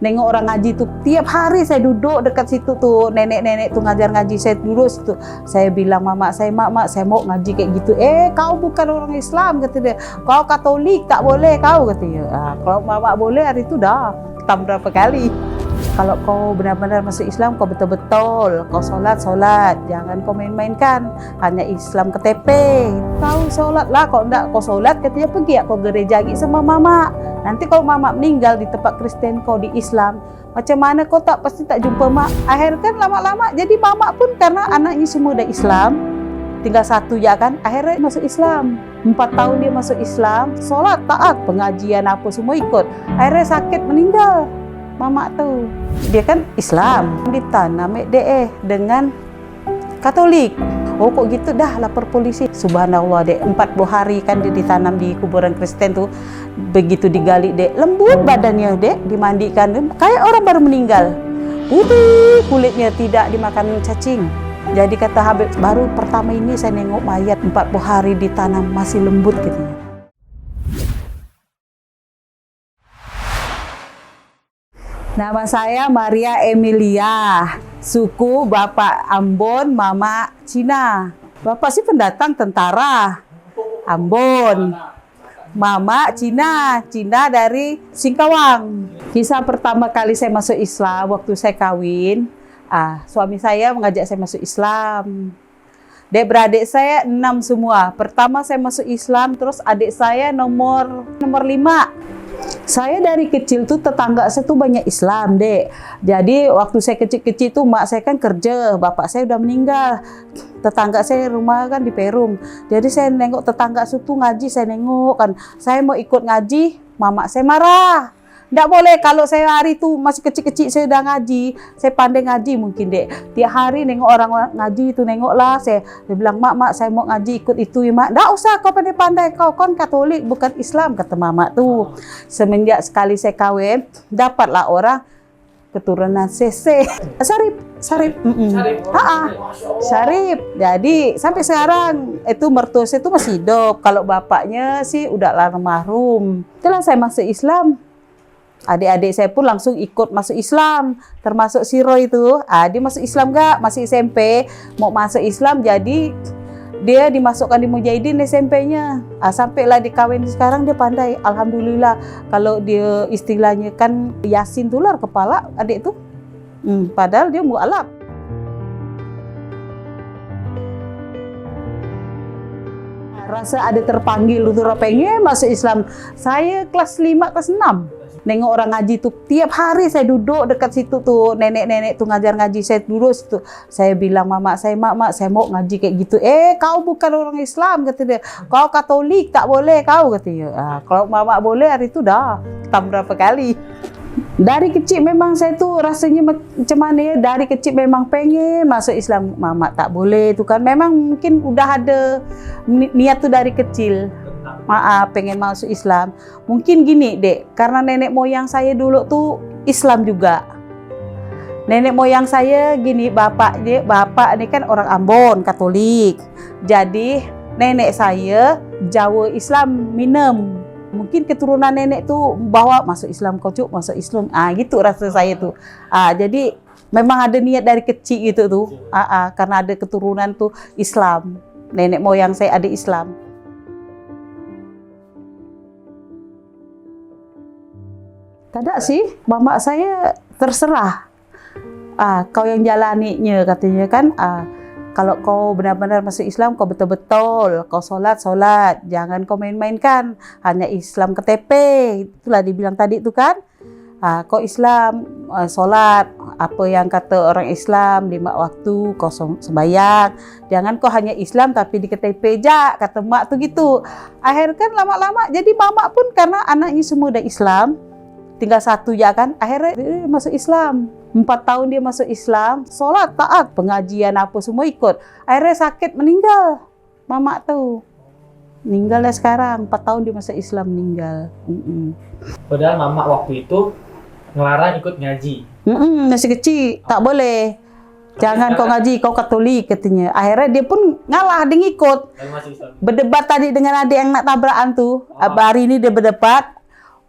Nengok orang ngaji tuh tiap hari saya duduk dekat situ tuh, nenek-nenek tuh ngajar ngaji, saya duduk situ. Saya bilang mak saya mau ngaji kayak gitu. Kau bukan orang Islam kata dia. Kau Katolik tak boleh kau katanya. Kalau mak boleh hari itu dah ketam berapa kali. Kalau kau benar-benar masuk Islam, kau betul-betul, kau solat, jangan kau main-mainkan, hanya Islam KTP. Kau solat lah, kau enggak kau solat, katanya pergi ya kau gereja lagi sama mama. Nanti kalau mama meninggal di tempat Kristen, kau di Islam, macam mana kau pasti tak jumpa mak. Akhirnya kan lama-lama, jadi mama pun karena anaknya semua udah Islam, tinggal satu ya kan, akhirnya masuk Islam. 4 tahun dia masuk Islam, solat, taat, pengajian apa semua ikut. Akhirnya sakit meninggal. Mama tuh, dia kan Islam, ditanam DE dengan Katolik. Oh kok gitu, dah lapor polisi. Subhanallah dek, 40 hari kan dia ditanam di kuburan Kristen tuh. Begitu digali dek, lembut badannya dek, dimandikan kayak orang baru meninggal. Putih kulitnya, tidak dimakan cacing. Jadi kata Habib, baru pertama ini saya nengok mayat 40 hari ditanam masih lembut gitu. Nama saya Maria Emilia, suku Bapak Ambon, Mama Cina. Bapak sih pendatang tentara Ambon, Mama Cina dari Singkawang. Kisah pertama kali saya masuk Islam waktu saya kawin, suami saya mengajak saya masuk Islam. Dek beradik saya 6 semua. Pertama saya masuk Islam, terus adik saya nomor 5. Saya dari kecil tuh tetangga saya tuh banyak Islam dek. Jadi waktu saya kecil-kecil tuh mak saya kan kerja, bapak saya udah meninggal. Tetangga saya rumah kan di Perum. Jadi saya nengok tetangga saya tuh ngaji, saya nengok kan. Saya mau ikut ngaji, mama saya marah. Nggak boleh, kalau saya hari itu masih kecil-kecil saya udah ngaji, saya pandai ngaji mungkin dek. Tiap hari nengok orang ngaji itu, nengok lah. Saya bilang, mak saya mau ngaji ikut itu ya mak. Nggak usah kau pandai-pandai, kau kan Katolik bukan Islam, kata mama tuh. Semenjak sekali saya kawin, dapatlah orang keturunan CC. Sarip. Sarip. Jadi sampai sekarang itu mertua saya itu masih hidup. Kalau bapaknya sih udah almarhum. Setelah saya masuk Islam, adik-adik saya pun langsung ikut masuk Islam, termasuk si Roy itu. Dia masuk Islam nggak? Masih SMP, mau masuk Islam, jadi dia dimasukkan di Mujahidin SMP-nya. Sampailah dikawin sekarang dia pandai, alhamdulillah. Kalau dia istilahnya kan Yasin tular kepala adik tuh, padahal dia mualaf. Rasa ada terpanggil untuk pengen masuk Islam. Saya kelas 5, kelas 6. Nengok orang ngaji tuh tiap hari saya duduk dekat situ tuh, nenek-nenek tuh ngajar ngaji, saya duduk situ. Saya bilang mak saya mau ngaji kayak gitu. Kau bukan orang Islam kata dia. Kau Katolik tak boleh kau kata dia. Kalau mama boleh hari itu dah ketam berapa kali. Dari kecil memang saya tuh rasanya macam mana ya, dari kecil memang pengen masuk Islam. Mama tak boleh tuh kan, memang mungkin udah ada niat tuh dari kecil. Pengen masuk Islam. Mungkin gini dek, karena nenek moyang saya dulu tuh Islam juga. Nenek moyang saya gini, bapak ini kan orang Ambon Katolik. Jadi nenek saya Jawa Islam Minem. Mungkin keturunan nenek tuh bawa masuk Islam, kocok masuk Islam. Gitu rasa saya tuh. Jadi memang ada niat dari kecil gitu tuh. Karena ada keturunan tuh Islam. Nenek moyang saya ada Islam. Tidak sih, mama saya terserah. Kau yang jalaninya katanya kan. Kalau kau benar-benar masuk Islam, kau betul-betul, kau solat, jangan kau main-mainkan, hanya Islam KTP. Itulah dibilang tadi itu kan. Kau Islam, solat, apa yang kata orang Islam 5 waktu, kau sembahyang. Jangan kau hanya Islam tapi di KTP aja, kata mak tuh gitu. Akhirnya kan lama-lama, jadi mama pun karena anaknya semua udah Islam, tinggal satu ya kan, akhirnya dia masuk Islam. 4 tahun dia masuk Islam, sholat, taat, pengajian apa semua ikut. Akhirnya sakit meninggal. Mama tuh meninggal ya sekarang, 4 tahun dia masuk Islam meninggal. Padahal mama waktu itu ngelarang ikut ngaji. Masih kecil, tak boleh. Jangan kau ngaji, kau Katolik katanya. Akhirnya dia pun ngalah, dia ngikut. Berdebat tadi dengan adik yang nak tabrakan tuh. Hari ini dia berdebat.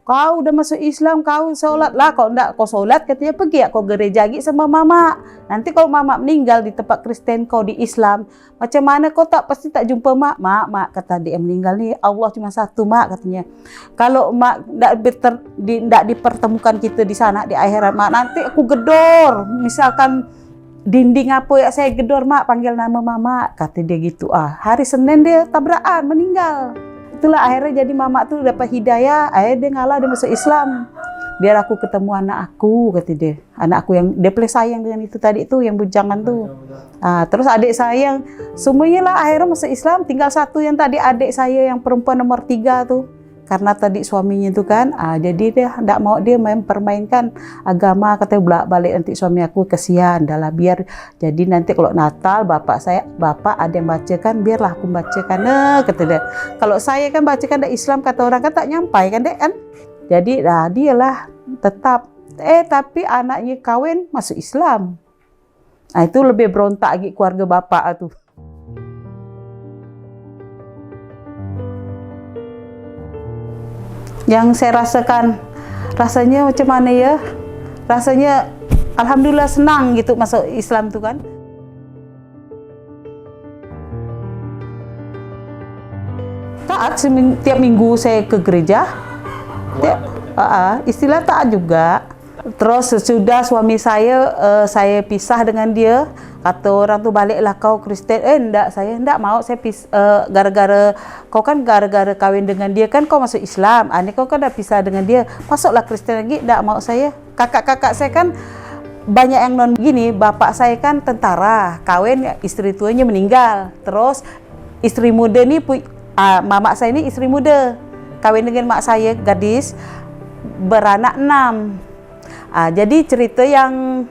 kau udah masuk Islam, kau sholat lah. Kalau enggak kau sholat, katanya pergi ya kau gereja lagi sama mama. Nanti kalau mama meninggal di tempat Kristen, kau di Islam, macam mana kau pasti tak jumpa mak. Mak, kata dia meninggal nih, Allah cuma satu mak, katanya. Kalau mak enggak dipertemukan kita di sana di akhirat, mak, nanti aku gedor. Misalkan dinding apa ya saya gedor, mak, panggil nama mama, kata dia gitu. Hari Senin dia tabrakan, meninggal. Itulah akhirnya jadi mama tuh dapat hidayah, akhirnya dia ngalah, dia masuk Islam. Biar aku ketemu anak aku, kata dia. Anak aku yang dia paling sayang dengan itu tadi tuh, yang bujangan tuh. Terus adik saya semuanya lah akhirnya masuk Islam. Tinggal satu yang tadi adik saya yang perempuan nomor 3 tuh. Karena tadi suaminya itu kan, jadi dia tidak mau, dia mempermainkan agama, katanya bolak-balik nanti suami aku kesian, dah lah biar jadi nanti kalau Natal bapak ada yang bacakan, biarlah aku bacakan, kata dia. Kalau saya kan bacakan dari Islam, kata orang kan tak nyampai kan dek kan, jadi dialah tetap, tapi anaknya kawin masuk Islam, itu lebih berontak lagi keluarga bapak tuh. Yang saya rasakan, rasanya macam mana ya? Rasanya alhamdulillah senang gitu masuk Islam tuh kan. Taat tiap minggu saya ke gereja. Istilah taat juga. Terus sesudah suami saya pisah dengan dia, kata orang tuh, baliklah kau Kristen. Enggak, saya enggak mau, saya gara-gara kau kan gara-gara kawin dengan dia kan kau masuk Islam. Ini kau kan udah pisah dengan dia, masuklah Kristen lagi. Enggak mau saya. Kakak-kakak saya kan banyak yang non gini, bapak saya kan tentara, kawin istri tuanya meninggal. Terus istri muda nih, mama saya ini istri muda, kawin dengan mak saya gadis, beranak 6. Jadi cerita yang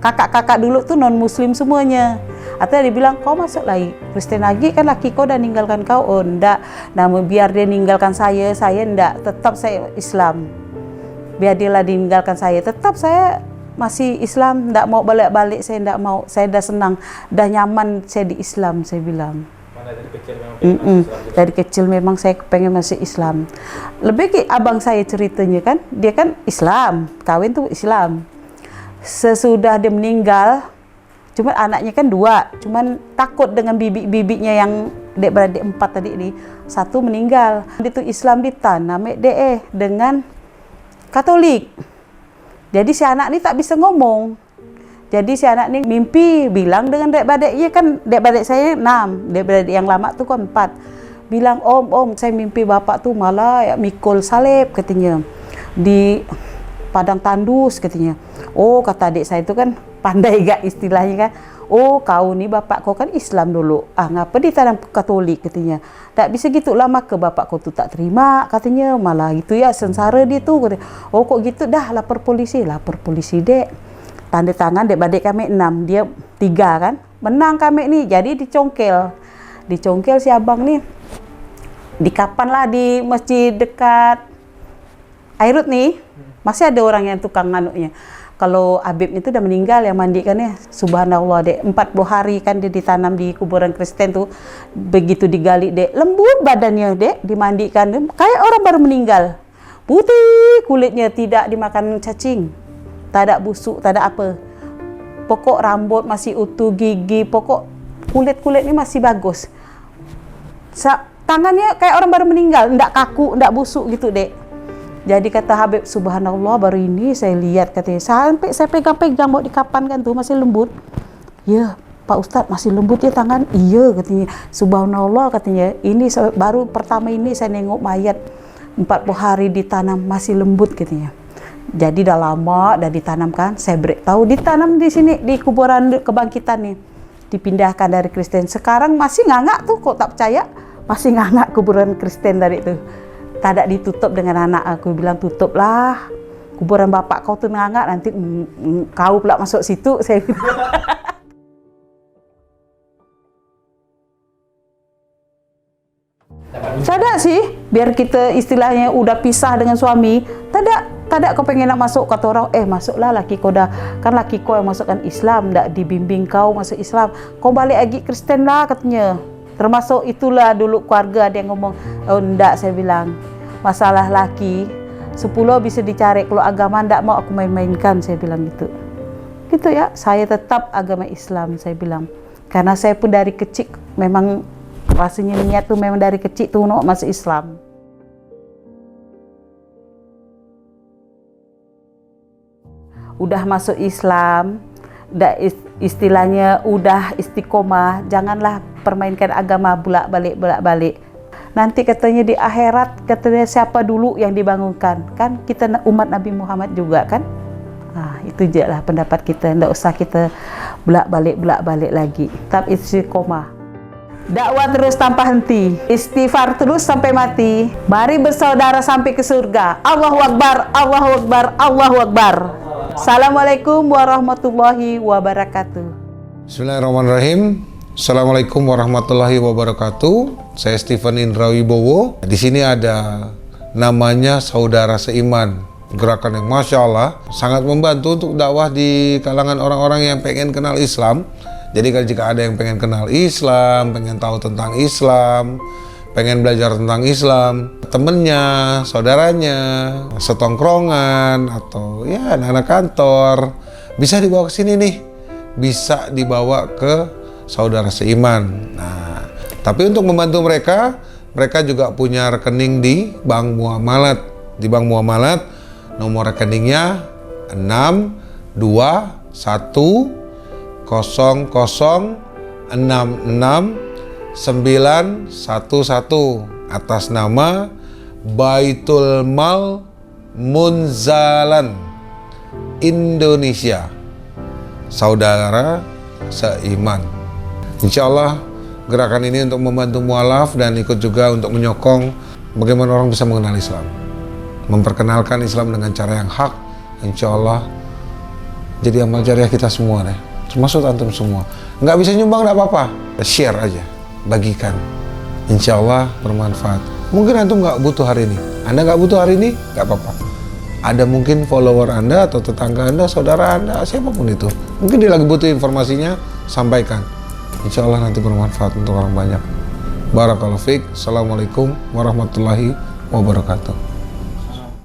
kakak-kakak dulu tuh non muslim semuanya. Atau dia bilang, kau masuk lagi Kristen lagi kan laki kau udah ninggalkan kau. Enggak, namun biar dia ninggalkan saya enggak, tetap saya Islam. Biar dia lah ditinggalkan saya, tetap saya masih Islam, enggak mau balik-balik, saya enggak mau. Saya dah senang, dah nyaman saya di Islam, saya bilang. Dari kecil memang saya pengen masuk Islam. Lebih ke abang saya ceritanya kan, dia kan Islam, kawin tuh Islam. Sesudah dia meninggal, cuman anaknya kan 2, cuman takut dengan bibik-bibiknya yang beradik 4 tadi ini, 1 meninggal. Dia tuh Islam ditanam dengan Katolik. Jadi si anak ini tak bisa ngomong. Jadi si anak ini mimpi bilang dengan dek-badeknya kan, dek-badek saya 6, dek-badek yang lama tuh kan 4. Bilang, om, saya mimpi bapak tuh malah ya, mikul salib katanya di padang tandus katanya. Oh, kata adik saya itu kan pandai gak istilahnya kan. Oh, kau nih bapak kau kan Islam dulu. Ngapa ditanam Katolik katanya. Tak bisa gitu lah, maka bapak kau tuh tak terima katanya. Malah gitu ya, sengsara dia tuh katanya. Oh, kok gitu, dah lapor polisi dek. Tanda tangan dek-badek kami 6, dia 3 kan. Menang kami nih, jadi dicongkel si abang nih. Di kapan lah di masjid dekat Airut nih, masih ada orang yang tukang nganuknya. Kalau Habib itu udah meninggal yang mandikannya, subhanallah dek, 40 hari kan dia ditanam di kuburan Kristen tuh. Begitu digali dek, lembut badannya dek, dimandikan kayak orang baru meninggal. Putih kulitnya, tidak dimakan cacing. Tak ada busuk, tak ada apa. Pokok rambut masih utuh, gigi, pokok kulit ni masih bagus. Tangannya kayak orang baru meninggal, ndak kaku, ndak busuk gitu dek. Jadi kata Habib, subhanallah baru ini saya lihat katanya. Sampai saya pegang-pegang mau dikapan kan tuh masih lembut. Ya Pak Ustadz masih lembut ya tangan. Iya katanya. Subhanallah katanya. Ini baru pertama ini saya nengok mayat 40 hari ditanam masih lembut katanya. Jadi dah lama dah ditanamkan, saya tahu ditanam di sini di kuburan kebangkitan nih, dipindahkan dari Kristen. Sekarang masih ngangak tuh, kok tak percaya, masih ngangak kuburan Kristen dari itu. Tak ada ditutup dengan anak aku bilang tutup lah, kuburan bapak kau tuh ngangak nanti kau pula masuk situ, saya bilang. Tidak sih, biar kita istilahnya udah pisah dengan suami, tidak kau pengen nak masuk, kata orang, masuklah laki kau dah, kan laki kau yang masukkan Islam, tidak dibimbing kau masuk Islam, kau balik lagi Kristen lah katanya. Termasuk itulah dulu keluarga ada yang ngomong, oh enggak, saya bilang, masalah laki, 10 bisa dicari, kalau agama ndak mau aku main-mainkan, saya bilang gitu. Gitu ya, saya tetap agama Islam, saya bilang. Karena saya pun dari kecil memang rasanya niat tuh memang dari kecil tuh no, masuk Islam. Udah masuk Islam, udah istilahnya udah istiqomah, janganlah permainkan agama bolak-balik. Nanti katanya di akhirat, katanya siapa dulu yang dibangunkan? Kan kita umat Nabi Muhammad juga kan? Nah, itu je lah pendapat kita, ndak usah kita bolak-balik lagi. Tetap istiqomah. Dakwah terus tanpa henti, istighfar terus sampai mati. Mari bersaudara sampai ke surga. Allahu Akbar, Allahu Akbar, Allahu Akbar. Assalamualaikum warahmatullahi wabarakatuh. Bismillahirrahmanirrahim. Assalamualaikum warahmatullahi wabarakatuh. Saya Stephen Indra Wibowo. Di sini ada namanya Saudara Seiman. Gerakan yang Masya Allah sangat membantu untuk dakwah di kalangan orang-orang yang pengen kenal Islam. Jadi kalau jika ada yang pengen kenal Islam, pengen tahu tentang Islam, pengen belajar tentang Islam, temennya, saudaranya, setongkrongan, atau ya anak-anak kantor, bisa dibawa ke sini nih, bisa dibawa ke Saudara Seiman. Nah, tapi untuk membantu mereka juga punya rekening di Bank Muamalat. Di Bank Muamalat, nomor rekeningnya 6210066 911 atas nama Baitul Mal Munzalan Indonesia, Saudara Seiman. Insya Allah gerakan ini untuk membantu mualaf dan ikut juga untuk menyokong bagaimana orang bisa mengenal Islam, memperkenalkan Islam dengan cara yang hak. Insya Allah jadi amal jariah kita semua deh, termasuk antum semua. Nggak bisa nyumbang, nggak apa-apa, share aja, bagikan. Insya Allah bermanfaat. Mungkin antum nggak butuh hari ini, Anda nggak butuh hari ini, nggak apa-apa. Ada mungkin follower Anda atau tetangga Anda, saudara Anda, siapapun itu, mungkin dia lagi butuh informasinya, sampaikan. Insya Allah nanti bermanfaat untuk orang banyak. Barakallahu fiik. Assalamualaikum warahmatullahi wabarakatuh.